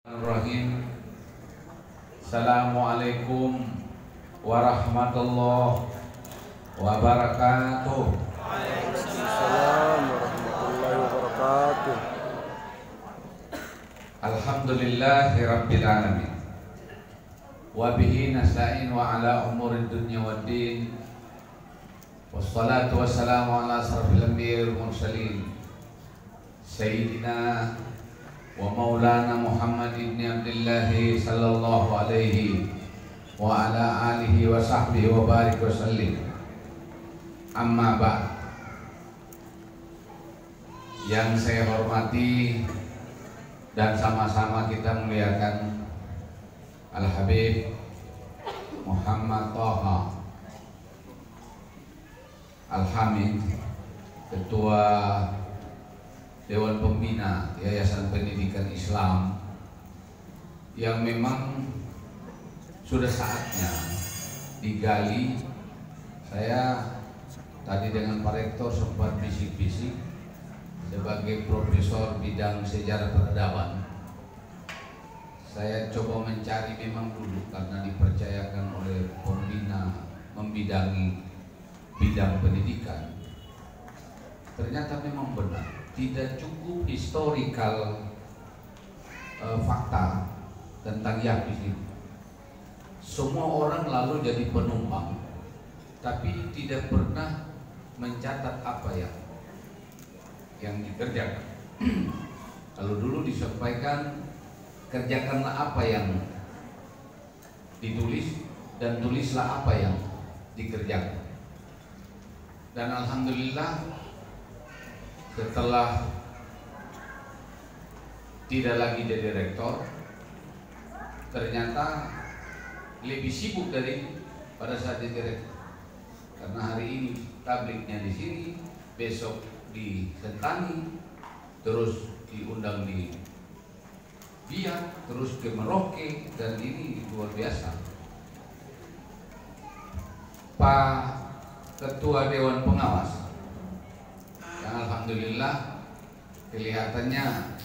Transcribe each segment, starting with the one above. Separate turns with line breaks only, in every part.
Bismillahirrahmanirrahim. Assalamualaikum warahmatullahi wabarakatuh.
Waalaikumsalam warahmatullahi wabarakatuh.
Alhamdulillahi rabbil alamin. Wa bihi nasta'in wa ala umurid dunya waddin. Wassalatu wassalamu ala asrafil anbiya'i wal mursalin. Sayyidina wa maulana Muhammad ibn Abdullah sallallahu alaihi wa ala alihi wa sahbihi wa barik wa sallim. Amma ba'd. Yang saya hormati dan sama-sama kita muliakan Al-Habib Muhammad Thaha Al-Hamid, Ketua Dewan Pembina Yayasan Pendidikan Islam, yang memang sudah saatnya digali. Saya tadi dengan Pak Rektor sempat bisik-bisik sebagai profesor bidang sejarah peradaban. Saya coba mencari memang dulu karena dipercayakan oleh pembina membidangi bidang pendidikan. Ternyata memang benar, tidak cukup historical fakta tentang Yahudi ini. Semua orang lalu jadi penumpang, tapi tidak pernah mencatat apa yang dikerjakan. Kalau dulu disampaikan, kerjakanlah apa yang ditulis dan tulislah apa yang dikerjakan. Dan alhamdulillah, setelah tidak lagi jadi rektor, ternyata lebih sibuk dari pada saat jadi rektor. Karena hari ini tabliknya di sini, besok di Sentani, terus diundang di Biak, terus ke Merauke, dan ini luar biasa. Pak Ketua Dewan Pengawas, yang alhamdulillah kelihatannya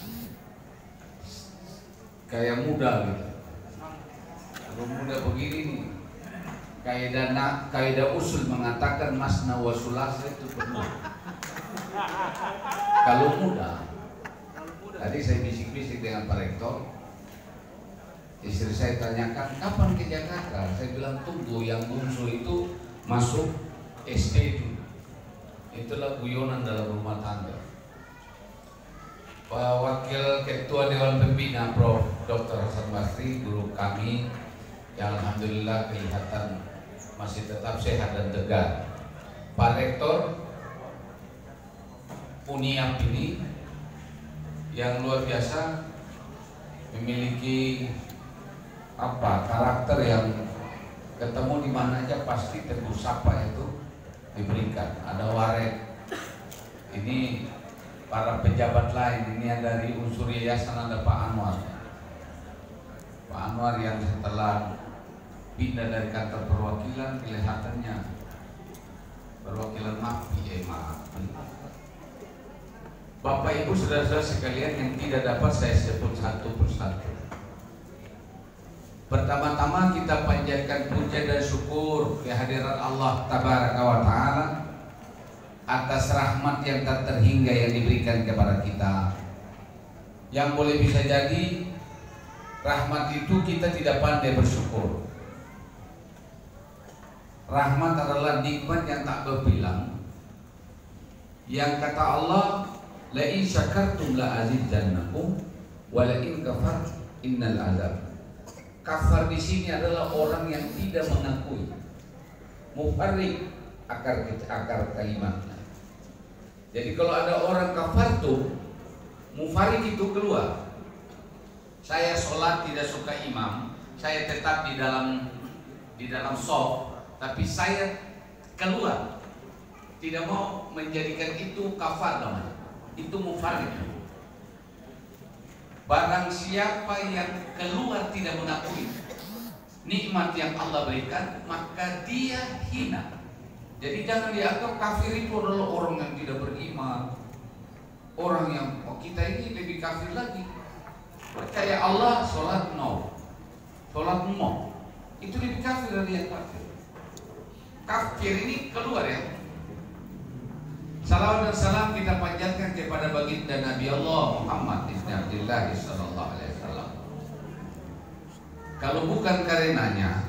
kayak muda gitu. Kalau muda begini nih, kaidah usul mengatakan masna wa sulasa itu benar. Kalau muda, tadi saya bisik-bisik dengan Pak Rektor, istri saya tanyakan kapan ke Jakarta. Saya bilang tunggu yang bungsu itu masuk SD itu. Itulah guyonan dalam rumah tangga. Pak Wakil Ketua Dewan Pembina Prof. Dr. Hasan Basri, guru kami, yang alhamdulillah kelihatan masih tetap sehat dan tegar. Pak Rektor Uniap ini yang luar biasa, memiliki karakter yang ketemu di mana aja pasti teguh sapa itu diberikan. Ada waret, ini para pejabat lain, ini yang dari unsur yayasan ada Pak Anwar. Pak Anwar yang setelah pindah dari kantor perwakilan, kelihatannya perwakilan MAPI. Bapak Ibu saudara-saudara sekalian yang tidak dapat saya sebut satu persatu. Pertama-tama kita panjatkan puja dan syukur kehadiran Allah Tabaraka wa Ta'ala atas rahmat yang tak terhingga yang diberikan kepada kita. Yang boleh bisa jadi rahmat itu kita tidak pandai bersyukur. Rahmat adalah nikmat yang tak berbilang, yang kata Allah, la in syakartum la azidannakum wa la in kafartum innal azab. Kafar di sini adalah orang yang tidak mengakui. Mufarrik akar kalimatnya. Jadi kalau ada orang kafar tuh, mufarrik itu keluar. Saya sholat tidak suka imam, saya tetap di dalam shaf, tapi saya keluar. Tidak mau menjadikan itu kafar namanya. Itu mufarrik. Barang siapa yang keluar tidak mengakui nikmat yang Allah berikan, maka dia hina. Jadi jangan dianggap kafir itu adalah orang yang tidak beriman, orang yang kita ini lebih kafir lagi. Percaya Allah, sholat no, sholat mo, itu lebih kafir dari yang kafir. Kafir ini keluar ya. Salawat dan salam kita panjatkan kepada baginda Nabi Allah Muhammad ibn Abdullah sallallahu alaihi wasallam. Kalau bukan karenanya,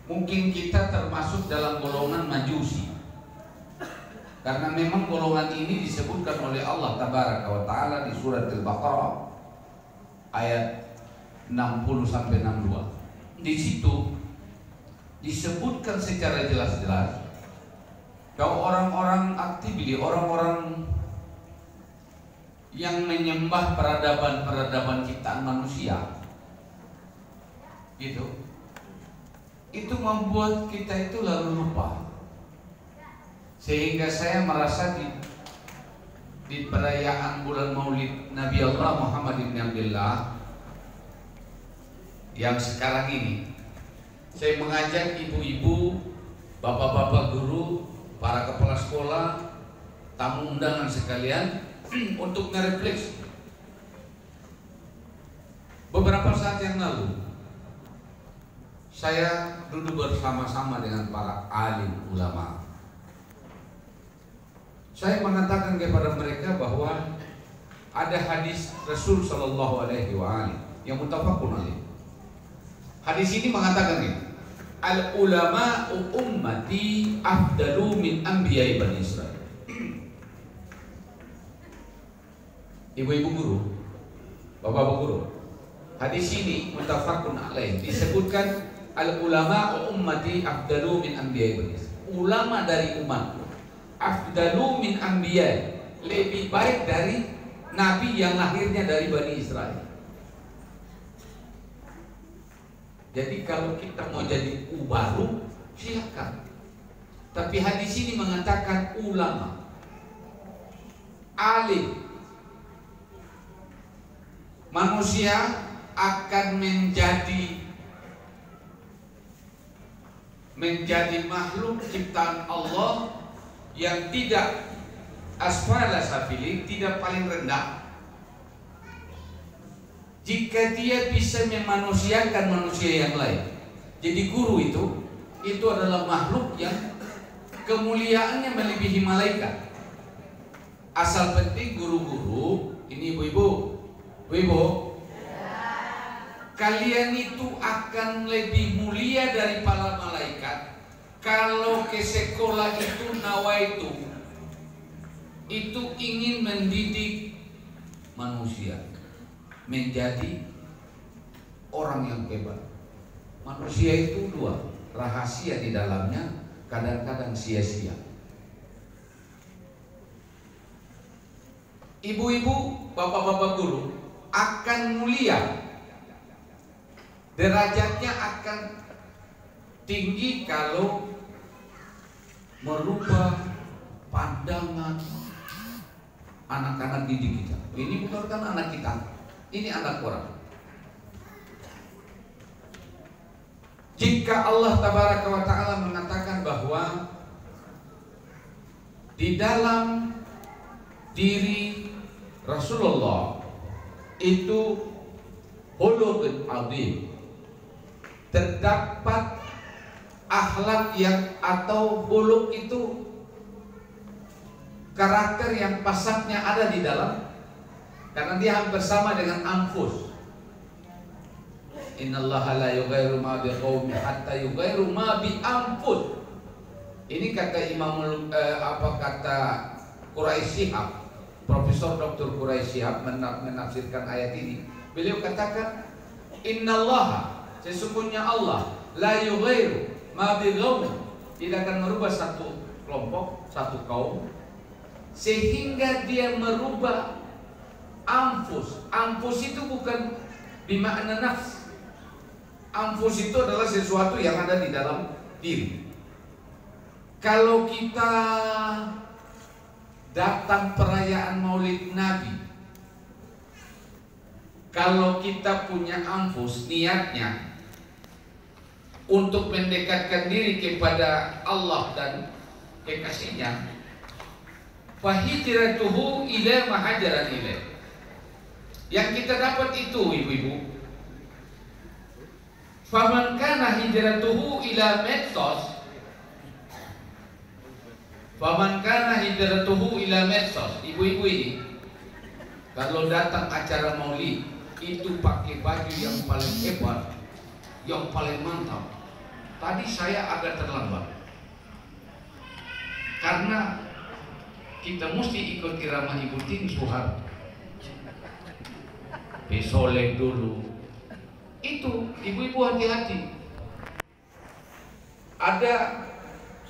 mungkin kita termasuk dalam golongan Majusi. Karena memang golongan ini disebutkan oleh Allah Tabaraka wa Ta'ala di surat Al-Baqarah ayat 60 sampai 62. Di situ disebutkan secara jelas-jelas kalau orang-orang aktivis, orang-orang yang menyembah peradaban ciptaan manusia, gitu, itu membuat kita itu lalu lupa. Sehingga saya merasa di perayaan bulan Maulid Nabi Allah Muhammad ibn Abdullah yang sekarang ini, saya mengajak ibu-ibu, bapak-bapak guru, para kepala sekolah, tamu undangan sekalian untuk merefleksi. Beberapa saat yang lalu saya duduk bersama-sama dengan para alim ulama. Saya mengatakan kepada mereka bahwa ada hadis Rasul Shallallahu Alaihi Wasallam yang muttafaqun alaih. Hadis ini mengatakan ini, al ulama ummati afdalu min anbiya'i bani Israil. Ibu-ibu guru, bapak-bapak guru, hadis ini muttafaqun alaih, disebutkan al ulama ummati afdalu min anbiya'i bani Israil. Ulama dari umatku afdalu min anbiya, lebih baik dari nabi yang lahirnya dari Bani Israel. Jadi kalau kita mau jadi baru, silakan. Tapi hadis ini mengatakan ulama, alim, manusia akan menjadi makhluk ciptaan Allah yang tidak asfala safilin, tidak paling rendah, jika dia bisa memanusiakan manusia yang lain. Jadi guru itu adalah makhluk yang kemuliaannya melebihi malaikat. Asal penting guru-guru ini, ibu-ibu, kalian itu akan lebih mulia dari para malaikat kalau ke sekolah itu nawaitu itu ingin mendidik manusia menjadi orang yang hebat. Manusia itu dua, rahasia di dalamnya kadang-kadang sia-sia. Ibu-ibu, bapak-bapak guru akan mulia, derajatnya akan tinggi kalau merubah pandangan anak-anak didik kita. Ini bukan anak kita, ini anak orang. Jika Allah Tabaraka wa Ta'ala mengatakan bahwa di dalam diri Rasulullah itu khuluqun azim, terdapat akhlak yang atau khuluq itu karakter yang pasatnya ada di dalam, karena dia hampir sama dengan anfus. Innallaha la yughayyiru ma biqaumin hatta yughayyiru ma bi anfus. Ini kata kata Quraisy Shihab, Profesor Dr. Quraisy Shihab menafsirkan ayat ini. Beliau katakan, innallaha, sesungguhnya Allah, la yughayyiru ma biqaumin, tidak akan merubah satu kelompok, satu kaum, sehingga dia merubah anfus. Anfus itu bukan bimakna nafs. Anfus itu adalah sesuatu yang ada di dalam diri. Kalau kita datang perayaan Maulid Nabi, kalau kita punya anfus, niatnya untuk mendekatkan diri kepada Allah dan kekasihnya, fahijratuhu ila ma hajaran ilaih, Yang kita dapat itu ibu-ibu, faman kana hijratuhu ila medsos, faman kana hijratuhu ila medsos. Ibu-ibu ini kalau datang acara maulid itu pakai baju yang paling hebat, yang paling mantap. Tadi saya agak terlambat karena kita mesti ikut irama Ibu Tin Soeharto. Besolek dulu. Itu ibu-ibu hati-hati. Ada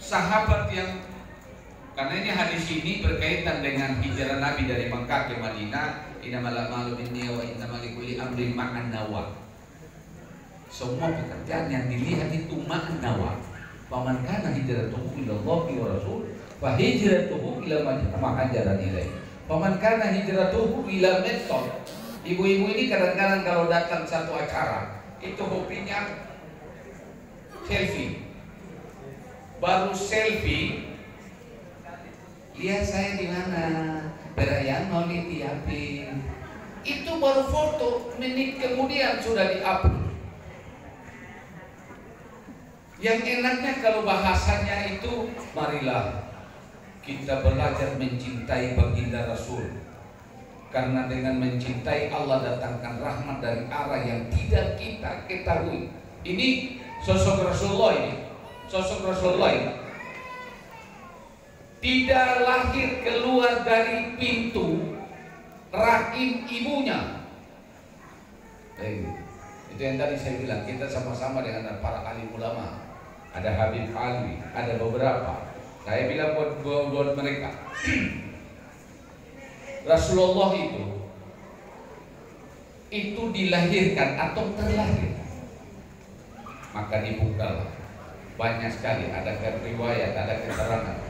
sahabat yang, karena ini hadis ini berkaitan dengan hijrah Nabi dari Mekah ke Madinah. Innamal a'malu binniyat wa innamal likulli amrin ma'an nawa. Semua pekerjaan yang dilihat itu ma'an nawa. Faman kana hijratuhu ila Allahi wa rasul fa hijratuhu ila ma hajara ilaihi. Faman kana hijratuhu ila medsos. Ibu-ibu ini kadang-kadang kalau datang satu acara itu hobinya selfie. Baru selfie, lihat saya di mana, perayaan maulid di HP. Itu baru foto, menit kemudian sudah di-upload. Yang enaknya kalau bahasanya itu, marilah kita belajar mencintai baginda Rasul. Karena dengan mencintai Allah datangkan rahmat dari arah yang tidak kita ketahui. Ini sosok Rasulullah ini. Sosok Rasulullah ini tidak lahir keluar dari pintu rahim ibunya. Itu yang tadi saya bilang, kita sama-sama dengan para alim ulama. Ada Habib Alwi, ada beberapa. Saya bilang buat mereka, Rasulullah itu dilahirkan atau terlahir, maka dibukalah banyak sekali, ada riwayat, ada keterangan.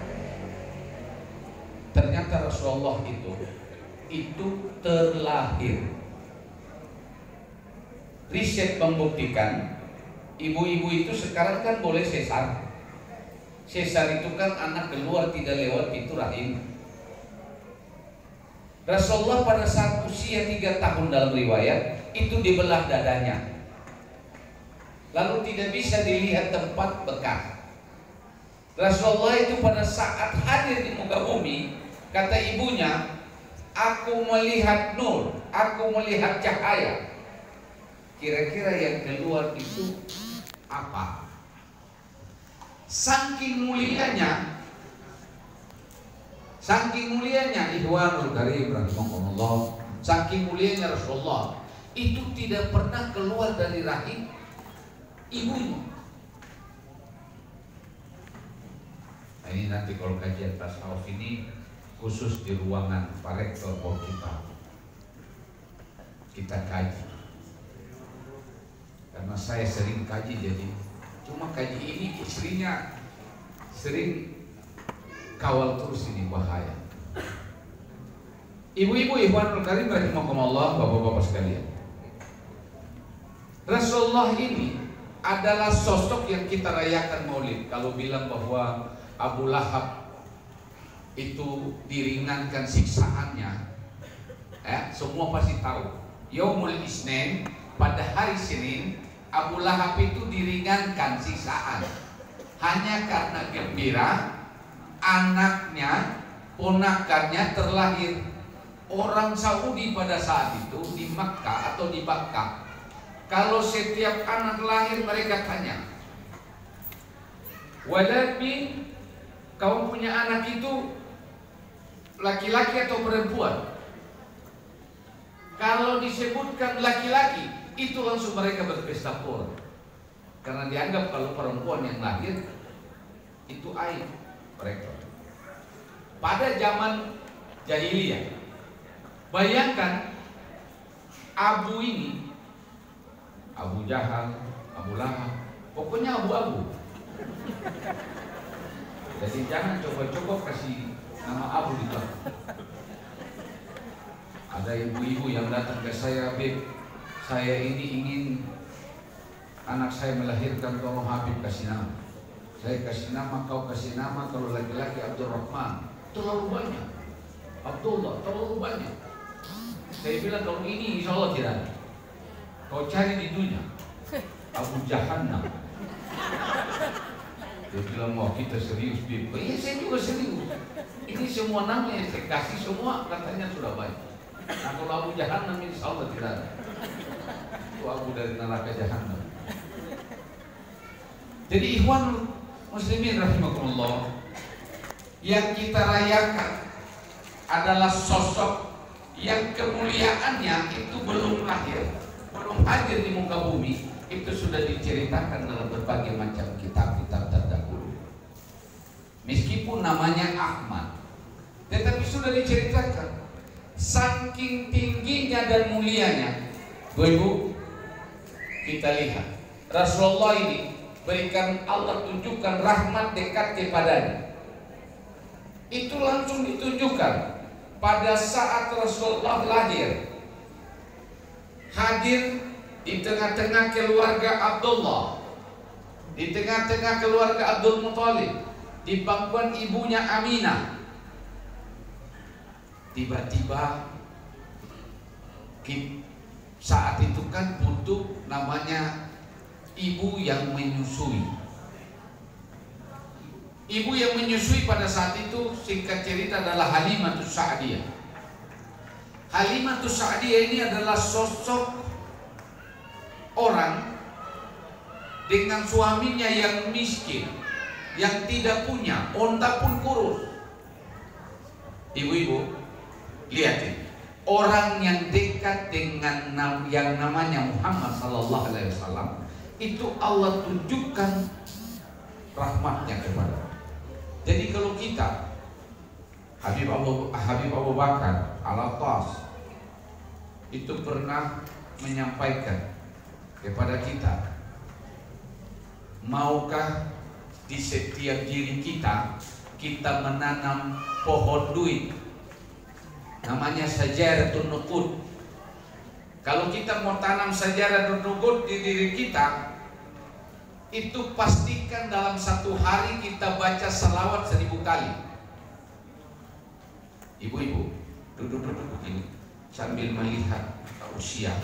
Ternyata Rasulullah itu terlahir. Riset membuktikan ibu-ibu itu sekarang kan boleh sesar. Sesar itu kan anak keluar tidak lewat pintu rahim. Rasulullah pada saat usia 3 tahun dalam riwayat itu dibelah dadanya, lalu tidak bisa dilihat tempat bekas. Rasulullah itu pada saat hadir di muka bumi, kata ibunya, aku melihat nur, aku melihat cahaya. Kira-kira yang keluar itu apa? Saking mulianya, Ikhwanul Karim rahimakumullah, saking mulianya Rasulullah itu tidak pernah keluar dari rahim ibunya. Nah, ini nanti kalau kajian tasawuf ini khusus di ruangan Pak Rektor bahwa kita kaji. Karena saya sering kaji, jadi cuma kaji ini istrinya sering kawal terus, ini bahaya. Ibu-ibu Ikhwanul Karim rahimakumullah, bapak-bapak sekalian, Rasulullah ini adalah sosok yang kita rayakan maulid. Kalau bilang bahwa Abu Lahab itu diringankan siksaannya, semua pasti tahu. Yaumul Isnin, pada hari Senin, Abu Lahab itu diringankan siksaan hanya karena gembira anaknya, ponakannya terlahir. Orang Saudi pada saat itu di Makkah atau di Bakkah, kalau setiap anak lahir mereka tanya, "Walabi, kau punya anak itu laki-laki atau perempuan?" Kalau disebutkan laki-laki, itu langsung mereka berpesta pora, karena dianggap kalau perempuan yang lahir itu aib mereka. Pada zaman jahiliyah, bayangkan Abu ini, Abu Jahal, Abu Lahab, pokoknya abu-abu. Jadi jangan coba-coba kasih nama Abu di belakang. Ada ibu-ibu yang datang ke saya, "Beb, saya ini ingin anak saya melahirkan, tolong Habib kasih nama." Saya kasih nama, kau kasih nama. Kalau laki-laki Abdurrahman, terlalu banyak. Abdullah, terlalu banyak. Saya bilang kalau ini insya Allah tidak ada. Kau cari di dunia Abu Jahannam. Dia bilang mau kita serius Bib. Iya saya juga serius. Ini semua nama yang saya kasih semua katanya sudah baik. Nah kalau Abu Jahannam insya Allah tidak ada. Itu Abu dari neraka Jahannam. Jadi ikhwan muslimin rahimakumullah, yang kita rayakan adalah sosok yang kemuliaannya itu belum lahir, belum hadir di muka bumi. Itu sudah diceritakan dalam berbagai macam kitab-kitab terdahulu. Meskipun namanya Ahmad, tetapi sudah diceritakan saking tingginya dan mulianya. Ibu, kita lihat Rasulullah ini berikan Allah tunjukkan rahmat dekat kepadanya. Itu langsung ditunjukkan pada saat Rasulullah lahir, hadir di tengah-tengah keluarga Abdullah, di tengah-tengah keluarga Abdul Muthalib, di pangkuan ibunya Aminah. Tiba-tiba saat itu kan butuh namanya ibu yang menyusui. Ibu yang menyusui pada saat itu singkat cerita adalah Halimatus Sa'diyah. Halimatus Sa'diyah ini adalah sosok orang dengan suaminya yang miskin, yang tidak punya, onta pun kurus. Ibu-ibu, lihat ini, orang yang dekat dengan yang namanya Muhammad sallallahu alaihi wasallam itu Allah tunjukkan rahmatnya kepada. Jadi kalau kita Habib Abu Bakar Al-Attas itu pernah menyampaikan kepada kita, maukah di setiap diri kita menanam pohon duit, namanya Sajaratun Nuqud. Kalau kita mau tanam Sajaratun Nuqud di diri kita, itu pastikan dalam satu hari kita baca salawat 1000 kali. Ibu-ibu duduk-duduk begini sambil melihat usia,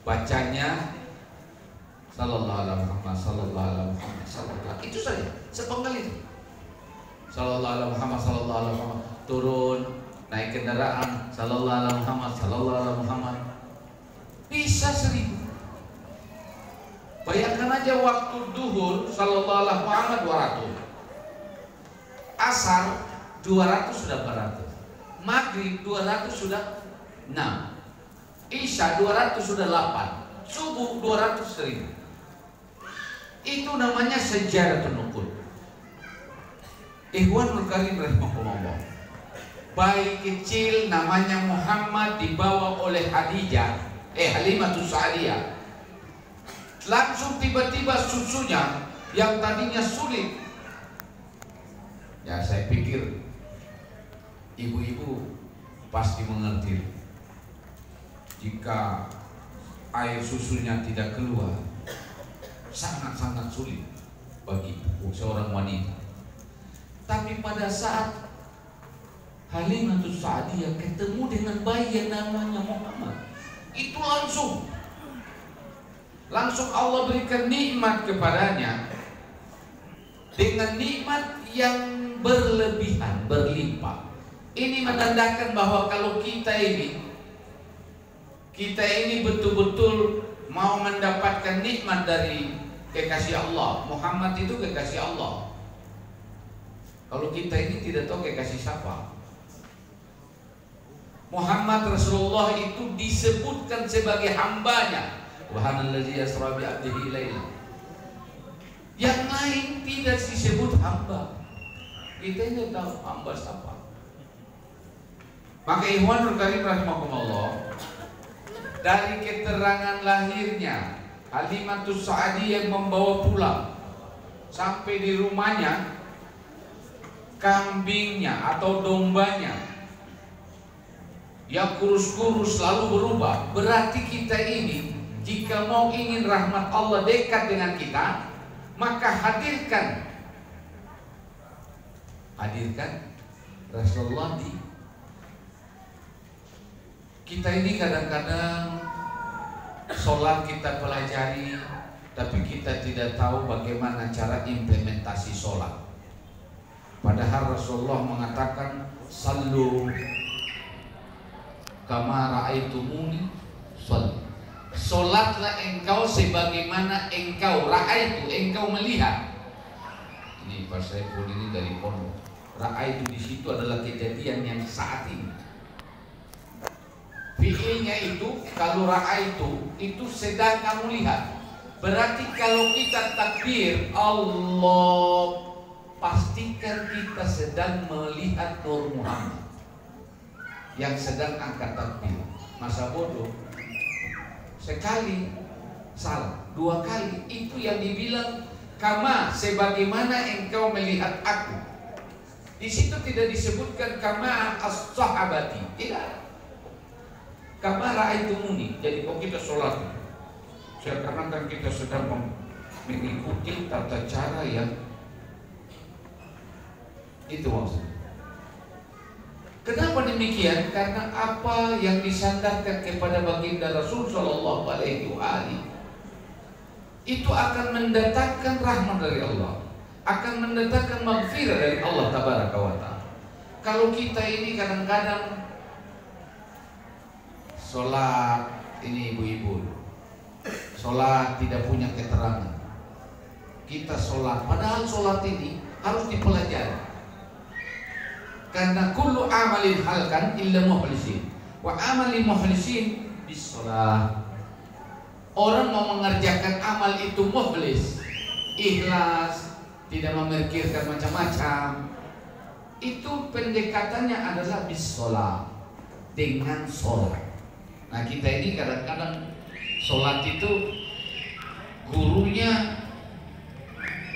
bacanya Sallallahu alaihi Muhammad, Sallallahu alaihi Muhammad, Sallallahu. Itu saja, sepenggal itu. Sallallahu alaihi Muhammad, Sallallahu alaihi Muhammad. Turun, naik kendaraan, Sallallahu alaihi Muhammad, Sallallahu alaihi Muhammad. Bisa 1000. Bayangkan aja waktu duhur, Sallallahu alaihi Muhammad 200. Asar 200 sudah 400. Maghrib 200 sudah 6. Isya 200 sudah 8. Subuh 200 1000. Itu namanya Sajaratun Nuqud. Ikhwanul karim rahimahullah. Bayi kecil namanya Muhammad dibawa oleh Halimatus Sa'diyah. Langsung tiba-tiba susunya yang tadinya sulit. Ya saya pikir ibu-ibu pasti mengerti. Jika air susunya tidak keluar, sangat-sangat sulit bagi seorang wanita. Tapi pada saat Halimatus Sa'diyah ketemu dengan bayi yang namanya Muhammad, itu langsung Allah berikan nikmat kepadanya dengan nikmat yang berlebihan, berlimpah. Ini menandakan bahwa kalau kita ini betul-betul mau mendapatkan nikmat dari kekasih Allah. Muhammad itu kekasih Allah. Kalau kita ini tidak tahu kekasih siapa. Muhammad Rasulullah itu disebutkan sebagai hambanya. Subhanallazi asra bi 'abdihi lailan. Yang lain tidak disebut hamba. Kita ini tahu hamba siapa. Maka ikhwanul karim rahimakumullah, dari keterangan lahirnya Halimatus Sa'diyah membawa pulang sampai di rumahnya kambingnya atau dombanya yang kurus-kurus lalu berubah. Berarti kita ini jika mau ingin rahmat Allah dekat dengan kita, maka hadirkan Rasulullah di Kita ini kadang-kadang sholat kita pelajari, tapi kita tidak tahu bagaimana cara implementasi sholat. Padahal Rasulullah mengatakan, sallu kama ra'aitumuni sholli. Sholatlah engkau sebagaimana engkau ra'aitu, engkau melihat. Ini Pak Saiful ini dari pondok. Ra'aitu di situ adalah kejadian yang saat ini. Fi'ilnya itu, kalau ra'aitu itu sedang kamu lihat. Berarti kalau kita takbir Allah, pastikan kita sedang melihat Nur Muhammad yang sedang angkat takbir. Masa bodoh? Sekali salah, dua kali itu yang dibilang kama sebagaimana engkau melihat aku. Di situ tidak disebutkan kama as-sahabati, tidak. Kama ra'aitumuni. Jadi kalau kita sholat, karena kan kita sedang mengikuti tata cara yang itu maksudnya. Kenapa demikian? Karena apa yang disandarkan kepada baginda Rasul Shallallahu Alaihi Wasallam itu akan mendatangkan rahmat dari Allah, akan mendatangkan maghfirah dari Allah Tabaraka wa Ta'ala. Kalau kita ini kadang-kadang sholat ini ibu-ibu, sholat tidak punya keterangan. Kita sholat, padahal sholat ini harus dipelajari. Karena kullu amalin halkan illa mukhlisin, wa amalin mukhlisin bis sholat. Orang mau mengerjakan amal itu mukhlis, ikhlas, tidak memikirkan macam-macam. Itu pendekatannya adalah bis sholat, dengan sholat. Nah kita ini kadang-kadang sholat itu gurunya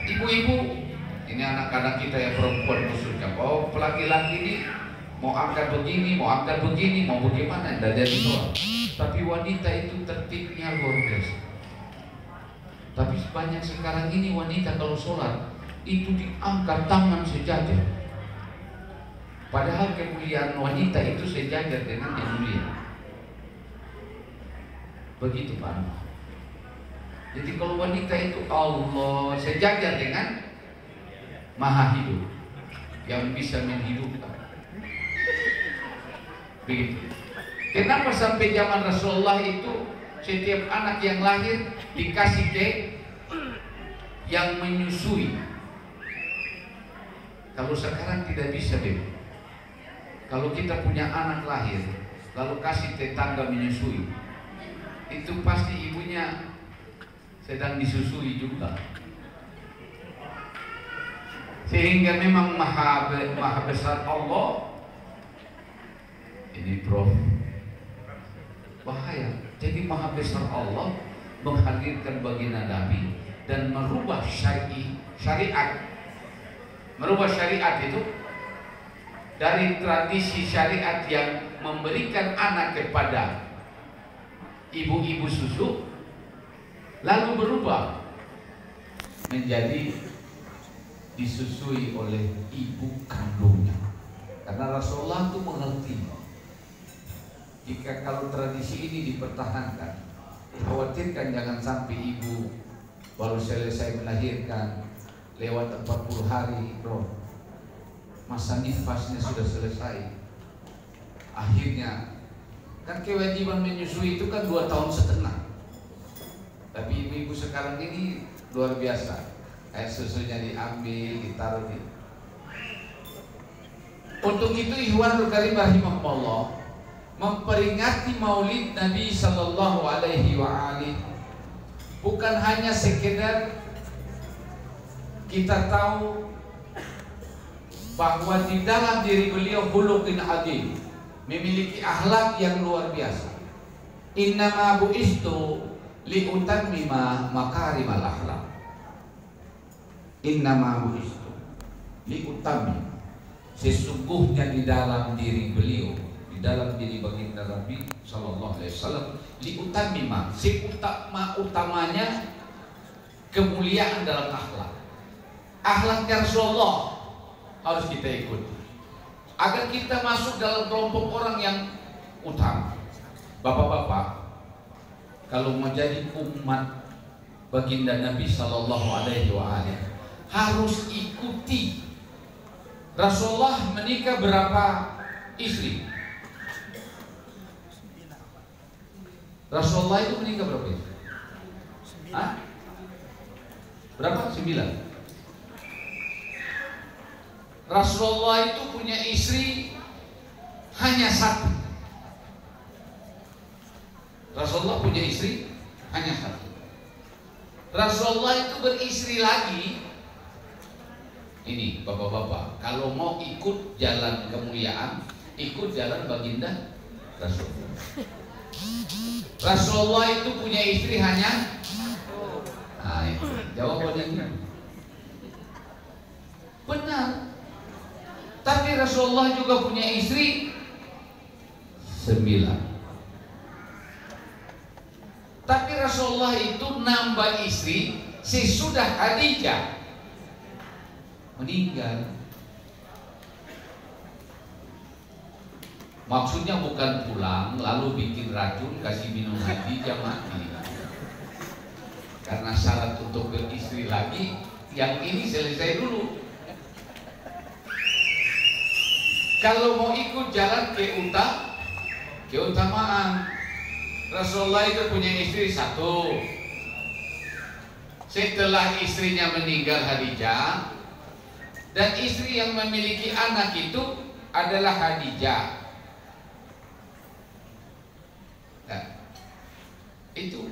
ibu-ibu. Ini anak-anak kita yang perempuan khususnya. Oh laki-laki ini mau angkat begini, mau angkat begini, mau bagaimana, tidak jadi sholat. Tapi wanita itu tertibnya luar biasa. Tapi banyak sekarang ini wanita kalau sholat itu diangkat tangan sejajar. Padahal kemuliaan wanita itu sejajar dengan yang mulia. Begitu Pak. Jadi kalau wanita itu Allah sejajar dengan Maha hidup yang bisa menghidupkan. Begitu. Kenapa sampai zaman Rasulullah itu setiap anak yang lahir dikasih ke yang menyusui? Kalau sekarang tidak bisa deh. Kalau kita punya anak lahir lalu kasih tetangga menyusui, itu pasti ibunya sedang disusui juga. Sehingga memang maha besar Allah. Ini Prof, bahaya. Jadi maha besar Allah menghadirkan baginda Nabi dan merubah syariat. Merubah syariat itu dari tradisi syariat yang memberikan anak kepada ibu-ibu susu, lalu berubah menjadi disusui oleh ibu kandungnya. Karena Rasulullah itu mengerti jika kalau tradisi ini dipertahankan, khawatirkan jangan sampai ibu baru selesai melahirkan lewat 40 hari bro, masa nifasnya sudah selesai. Akhirnya kan kewajiban menyusui itu kan 2 tahun setengah. Tapi ibu-ibu sekarang ini luar biasa. Air susunya diambil, ditaruh di. Untuk itu Ikhwanul Karim rahimahullah memperingati Maulid Nabi Sallallahu Alaihi Wasallam bukan hanya sekedar kita tahu bahwa di dalam diri beliau khuluqin adzim, memiliki akhlak yang luar biasa. Innama bu'istu liutammima makarimal akhlak. Innama bu'istu liutammima, sesungguhnya di dalam diri beliau, di dalam diri baginda Nabi Sallallahu Alaihi Wasallam, liutammima, utamanya kemuliaan dalam akhlak. Akhlaknya Rasulullah harus kita ikuti agar kita masuk dalam kelompok orang yang utama. Bapak-bapak, kalau mau jadi umat baginda Nabi Sallallahu Alaihi Wasallam harus ikuti. Rasulullah menikah berapa istri? Rasulullah itu menikah berapa istri? Hah? Berapa? 9. Rasulullah itu punya istri hanya 1. Rasulullah punya istri hanya 1. Rasulullah itu beristri lagi. Ini bapak-bapak, kalau mau ikut jalan kemuliaan, ikut jalan baginda Rasulullah. Rasulullah itu punya istri hanya, nah itu jawabannya benar. Tapi Rasulullah juga punya istri 9. Tapi Rasulullah itu nambah istri sesudah Khadijah meninggal. Maksudnya bukan pulang lalu bikin racun kasih minum Khadijah mati. Karena syarat untuk beristri lagi yang ini selesai dulu. Kalau mau ikut jalan keutamaan, Rasulullah itu punya istri 1. Setelah istrinya meninggal Khadijah, dan istri yang memiliki anak itu adalah Khadijah. Nah, itu.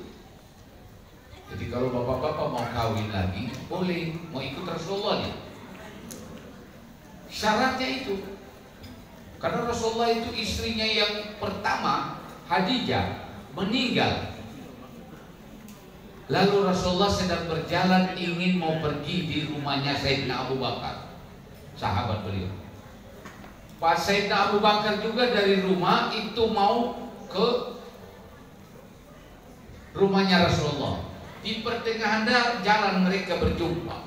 Jadi kalau bapak-bapak mau kawin lagi, boleh, mau ikut Rasulullah ya. Syaratnya itu. Karena Rasulullah itu istrinya yang pertama, Khadijah, meninggal. Lalu Rasulullah sedang berjalan ingin mau pergi di rumahnya Sayyidina Abu Bakar, sahabat beliau. Pas Sayyidina Abu Bakar juga dari rumah itu mau ke rumahnya Rasulullah. Di pertengahan jalan mereka berjumpa.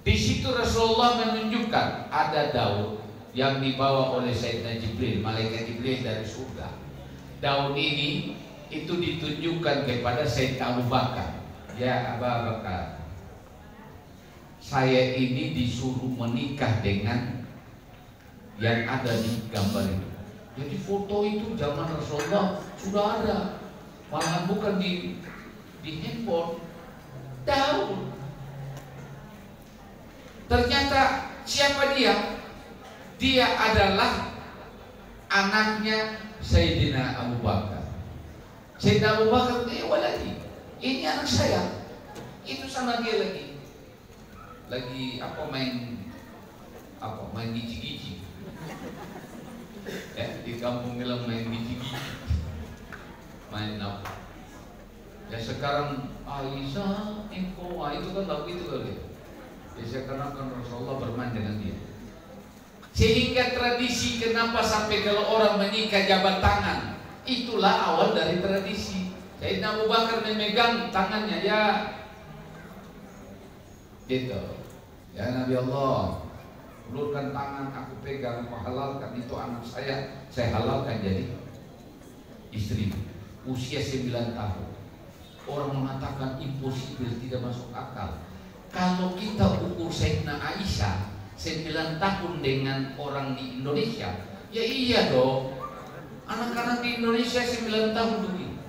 Di situ Rasulullah menunjukkan ada daun yang dibawa oleh Sayyidina Jibril, malaikat Jibril dari surga. Daun ini itu ditunjukkan kepada Sayyidina Abu Bakar. Ya Abu Bakar, saya ini disuruh menikah dengan yang ada di gambar itu. Jadi foto itu zaman Rasulullah sudah ada, malah bukan di handphone, daun. Ternyata siapa dia? Dia adalah anaknya Sayyidina Abu Bakar. Sayyidina Abu Bakar, waladi, ini anak saya. Itu sama dia lagi main gici-gici. Ya, di kampung bilang main gici-gici. Main apa? Ya sekarang Aisyah, itu kan lagu itu kali. Ya sekarang kan Rasulullah bermain dengan dia. Sehingga tradisi kenapa sampai kalau orang menikah jabat tangan, itulah awal dari tradisi. Sayyidina Abu Bakar memegang tangannya, ya gitu. Ya Nabi Allah, ulurkan tangan, aku pegang, aku halalkan, itu anak saya halalkan jadi istri. Usia 9 tahun. Orang mengatakan impossible, tidak masuk akal. Kalau kita ukur Sayyidina Aisyah 9 tahun dengan orang di Indonesia, ya iya dong. Anak-anak di Indonesia 9 tahun begini.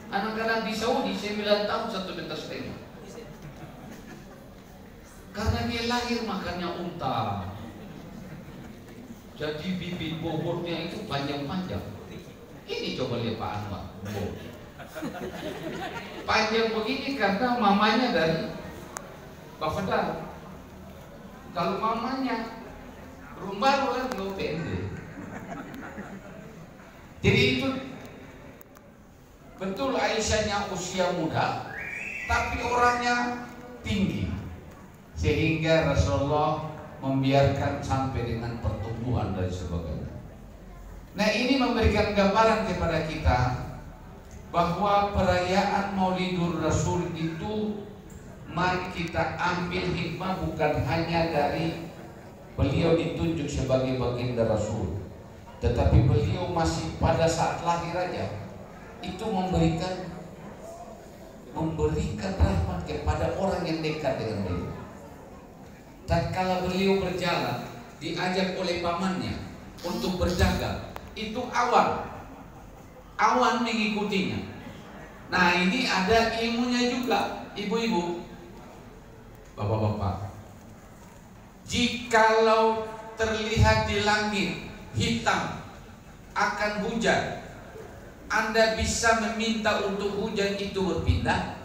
Anak-anak di Saudi 9 tahun 1,5 meter. Karena dia lahir makannya unta. Jadi bibit bobotnya itu panjang-panjang. Ini coba lihat Pak Anwar, panjang begini karena mamanya dari Bafadar. Kalau mamanya rumah kan nggak pendek. Jadi itu betul Aisyahnya usia muda, tapi orangnya tinggi, sehingga Rasulullah membiarkan sampai dengan pertumbuhan dan sebagainya. Nah ini memberikan gambaran kepada kita bahwa perayaan Maulidur Rasul itu mari kita ambil hikmah bukan hanya dari beliau ditunjuk sebagai baginda Rasul, tetapi beliau masih pada saat lahir aja itu memberikan rahmat kepada orang yang dekat dengan beliau. Tatkala beliau berjalan, diajak oleh pamannya untuk berdagang, itu awan mengikutinya. Nah, ini ada ilmunya juga, ibu-ibu, bapak-bapak. Jikalau terlihat di langit hitam akan hujan, Anda bisa meminta untuk hujan itu berpindah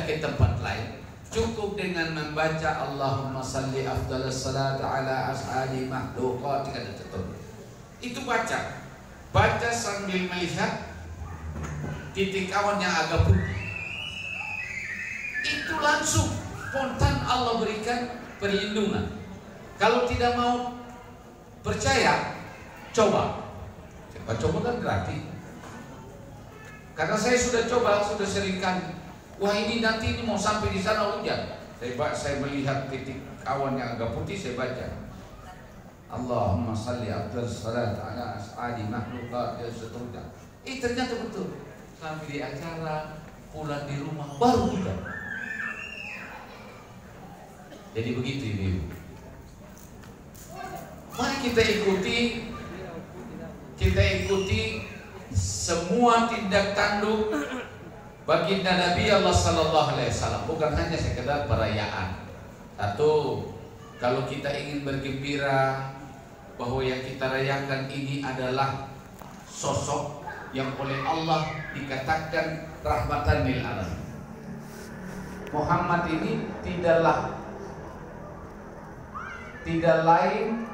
ke tempat lain. Cukup dengan membaca Allahumma salli afdalas salat ala as'ali makhluqat, itu baca sambil melihat titik awan yang agak putih. Itu langsung spontan Allah berikan perlindungan. Kalau tidak mau percaya, coba kan gratis. Karena saya sudah coba, sudah sering kali. Wah, ini nanti ini mau sampai di sana hujan. Saya melihat titik awan yang agak putih, saya baca Allahumma salli afdal salat ala as'adi makhluqat dan seterusnya. Ternyata betul. Sampai di acara, pulang di rumah, baru hujan. Jadi begitu ibu. Mari kita ikuti semua tindak tanduk baginda Nabi Allah Sallallahu Alaihi Wasallam, bukan hanya sekedar perayaan. Atau kalau kita ingin bergembira bahwa yang kita rayakan ini adalah sosok yang oleh Allah dikatakan rahmatan lil alamin. Muhammad ini tidak lain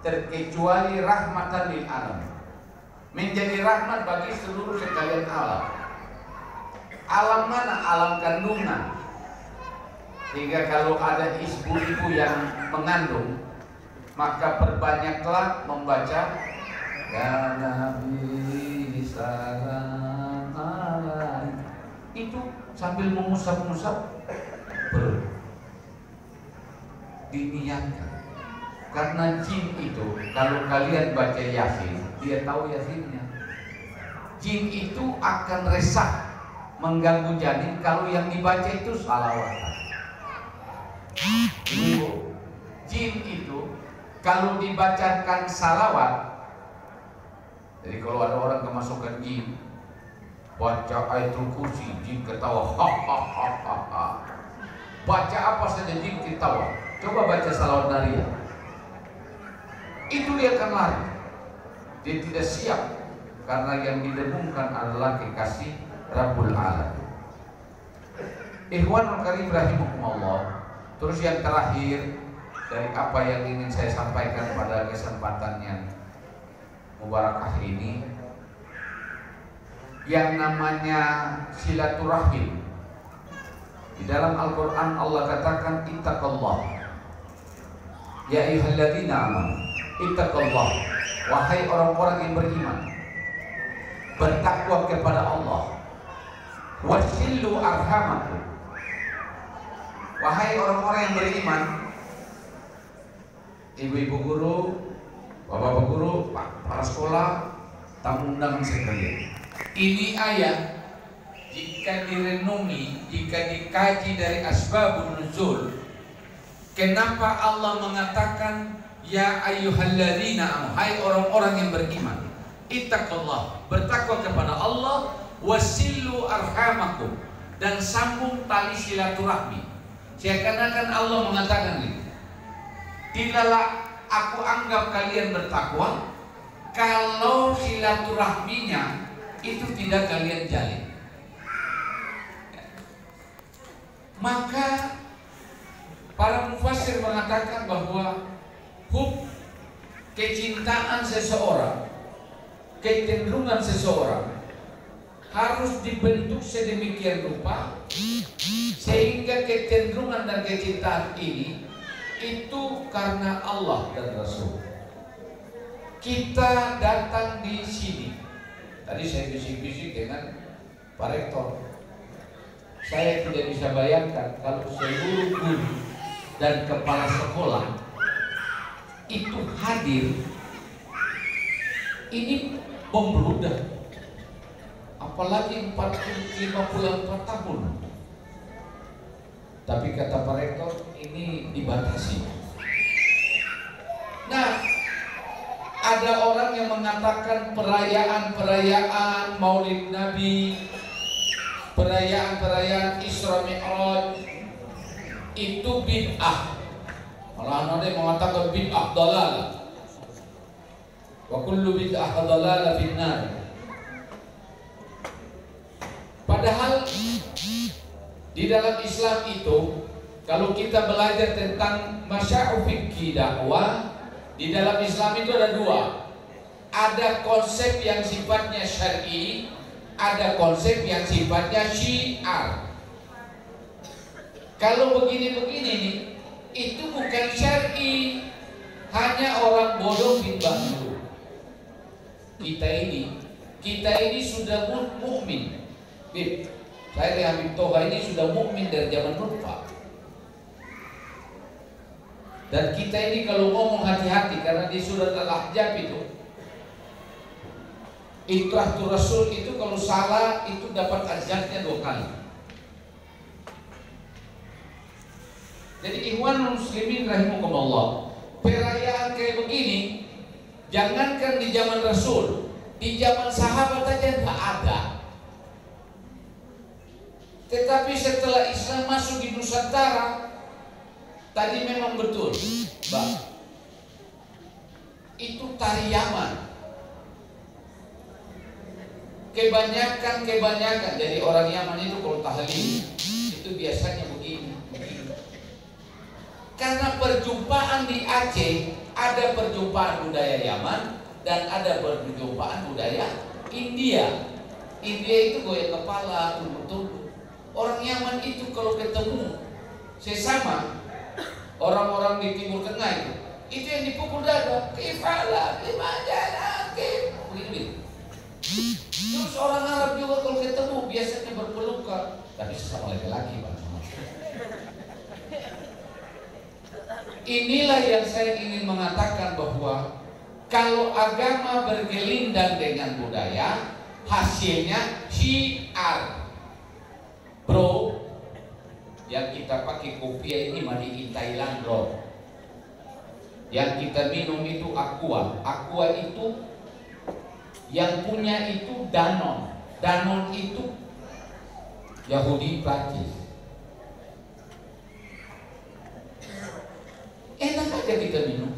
terkecuali rahmatan lil alamin, menjadi rahmat bagi seluruh sekalian alam. Alam mana? Alam kandungan. Sehingga kalau ada ibu-ibu yang mengandung, maka perbanyaklah membaca ya Nabi salam alaik. Itu sambil mengusap-ngusap diniatkan. Karena jin itu, kalau kalian baca Yasin, dia tahu Yasinnya. Jin itu akan resah, mengganggu janin kalau yang dibaca itu salawatan. Jin itu kalau dibacakan salawat, jadi kalau ada orang kemasukan jin, baca ayatul kursi, jin ketawa, baca apa saja jin ketawa. Coba baca salawat nariyah, itu dia akan lari. Dia tidak siap, karena yang didengungkan adalah kekasih Rabbul Alamin. Ikhwanul karim rahimakumullah. Terus yang terakhir dari apa yang ingin saya sampaikan pada kesempatan yang mubarakah ini, yang namanya silaturahim. Di dalam Al-Quran Allah katakan ittaqallah ya ayyuhalladzina amanu ittaqallah, wahai orang-orang yang beriman, bertakwa kepada Allah. Wasillu arhamakum, wahai orang-orang yang beriman, ibu-ibu guru, bapak-bapak guru, para sekolah, tamu undangan sekalian. Ini ayat jika direnungi, jika dikaji dari asbabun nuzul, kenapa Allah mengatakan ya ayyuhalladzina amanu, hai orang-orang yang beriman, ittaqallah, bertakwa kepada Allah, wasillu arhamakum, dan sambung tali silaturahmi. Seakan-akan Allah mengatakan ini, tidaklah aku anggap kalian bertakwa kalau silaturahminya itu tidak kalian jalin. Maka para mufassir mengatakan bahwa kecintaan seseorang, kecenderungan seseorang harus dibentuk sedemikian rupa sehingga kecenderungan dan kecintaan ini itu karena Allah dan Rasul. Kita datang di sini. Tadi saya bisik-bisik dengan Pak Rektor. Saya tidak bisa bayangkan kalau seluruh guru dan kepala sekolah itu hadir, ini membludak. Apalagi 54 tahun. Tapi kata Pak Rektor, ini dibatasi. Nah, ada orang yang mengatakan perayaan Maulid Nabi, perayaan Isra Mi'raj itu bid'ah. Malah ada yang mengatakan bid'ah dalalah. Wa kullu bid'ah dalalah finnar. Padahal di dalam Islam itu, kalau kita belajar tentang masya'u fikih dakwah, di dalam Islam itu ada dua. Ada konsep yang sifatnya syar'i, ada konsep yang sifatnya syiar. Kalau begini-begini nih, itu bukan syar'i, hanya orang bodoh fitbah dulu. Kita ini sudah mukmin. Saya di Habib Toha ini sudah mukmin dari zaman nutfah. Dan kita ini kalau ngomong hati-hati, karena di surat Al-Ahzab itu Ikrahtu Rasul itu kalau salah itu dapat azabnya 2 kali. Jadi ikhwan muslimin rahimakumullah, perayaan kayak begini jangankan di zaman Rasul, di zaman sahabat aja nggak ada. Tetapi setelah Islam masuk di Nusantara, tadi memang betul, Mbak, itu tari Yaman. Kebanyakan dari orang Yaman itu kalau tahlil itu biasanya begini. Karena perjumpaan di Aceh, ada perjumpaan budaya Yaman dan ada perjumpaan budaya India. India itu goyang kepala, tunduk-tunduk. Orang Yaman itu kalau ketemu sesama orang-orang di Timur Tengah itu yang dipukul dada, kifala, dimajana, begini. Terus orang Arab juga kalau ketemu biasanya berpelukan, tapi sesama laki-laki, Pak. Inilah yang saya ingin mengatakan, bahwa kalau agama bergelindang dengan budaya, hasilnya syiar. Bro, yang kita pakai kopiah ini made in Thailand, bro. Yang kita minum itu Aqua. Aqua itu yang punya itu Danone. Danone itu Yahudi Prancis. Enak aja kita minum.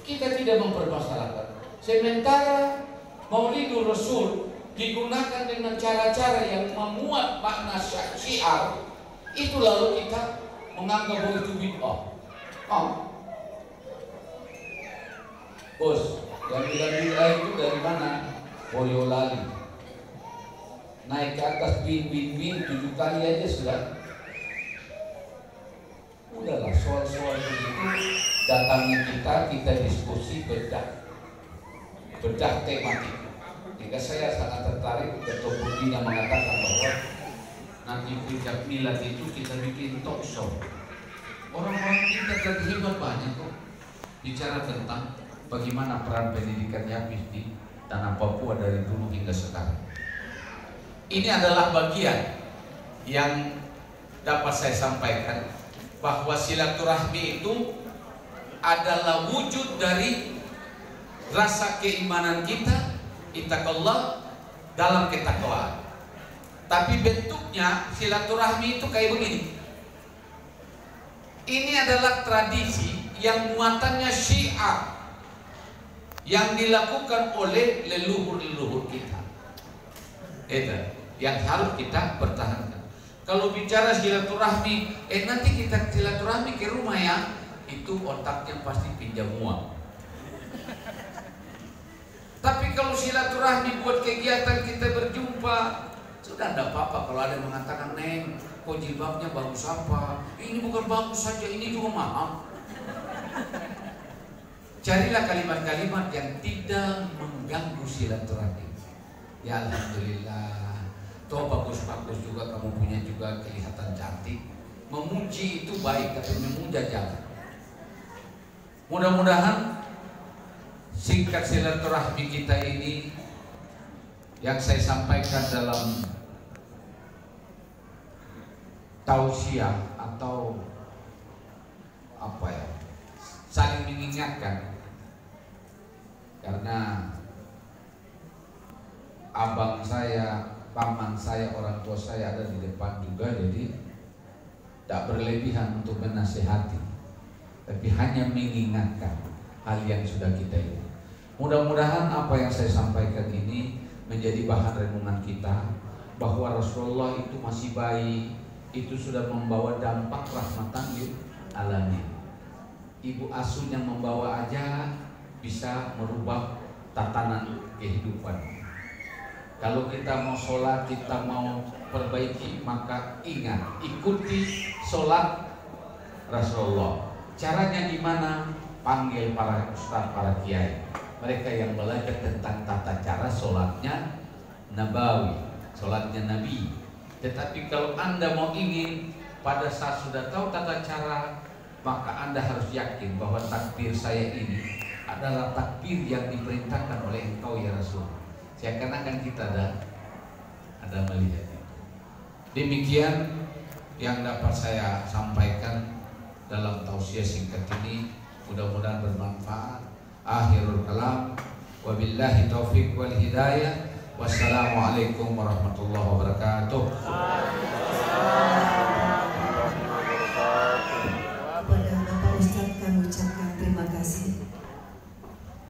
Kita tidak mempermasalahkan. Sementara Maulidur Rasul digunakan dengan cara-cara yang memuat makna syiar, itu lalu kita menganggap bahwa itu bid'ah. Bos, yang bilang bid'ah itu dari mana? Boyolali. Naik ke atas bin 7 kali aja sudah. Udahlah, soal-soal begitu datangi kita diskusi bedah tematik. Jika saya sangat tertarik, Ketua Pembina mengatakan bahwa nanti puncak milad itu kita bikin talk show. Orang-orang kita terlibat banyak kok bicara tentang bagaimana peran pendidikan Yafis di tanah Papua dari dulu hingga sekarang. Ini adalah bagian yang dapat saya sampaikan, bahwa silaturahmi itu adalah wujud dari rasa keimanan kita, ittaqallah, dalam ketakwaan. Tapi bentuknya silaturahmi itu kayak begini. Ini adalah tradisi yang muatannya syiar, yang dilakukan oleh leluhur-leluhur kita. Itu yang harus kita pertahankan. Kalau bicara silaturahmi, nanti kita silaturahmi ke rumah ya, itu otaknya pasti pinjam uang. Tapi kalau silaturahmi buat kegiatan kita berjumpa, sudah tidak apa-apa. Kalau ada yang mengatakan, Neng, kok jilbabnya bagus apa? Ini bukan bagus saja, ini juga mahal. Carilah kalimat-kalimat yang tidak mengganggu silaturahmi. Ya alhamdulillah, toh bagus-bagus juga, kamu punya juga kelihatan cantik. Memuji itu baik, tapi memuja jangan. Mudah-mudahan singkat silaturahmi kita ini yang saya sampaikan dalam tausiah atau apa ya, saling mengingatkan, karena abang saya, paman saya, orang tua saya ada di depan juga, jadi tidak berlebihan untuk menasihati, tapi hanya mengingatkan hal yang sudah kita ini. Mudah-mudahan apa yang saya sampaikan ini menjadi bahan renungan kita, bahwa Rasulullah itu masih bayi, itu sudah membawa dampak rahmatan lil alamin. Ibu asuh yang membawa aja bisa merubah tatanan kehidupan. Kalau kita mau sholat, kita mau perbaiki, maka ingat, ikuti sholat Rasulullah. Caranya gimana? Panggil para ustaz, para kiai, mereka yang belajar tentang tata cara sholatnya nabawi, sholatnya Nabi. Tetapi kalau Anda mau ingin pada saat sudah tahu tata cara, maka Anda harus yakin bahwa takbir saya ini adalah takbir yang diperintahkan oleh Engkau ya Rasul. Seakan-akan kita ada melihatnya. Demikian yang dapat saya sampaikan dalam tausiah singkat ini, mudah-mudahan bermanfaat. Akhirul kalam, wabillahi taufiq wal hidayah. Wassalamualaikum warahmatullahi wabarakatuh.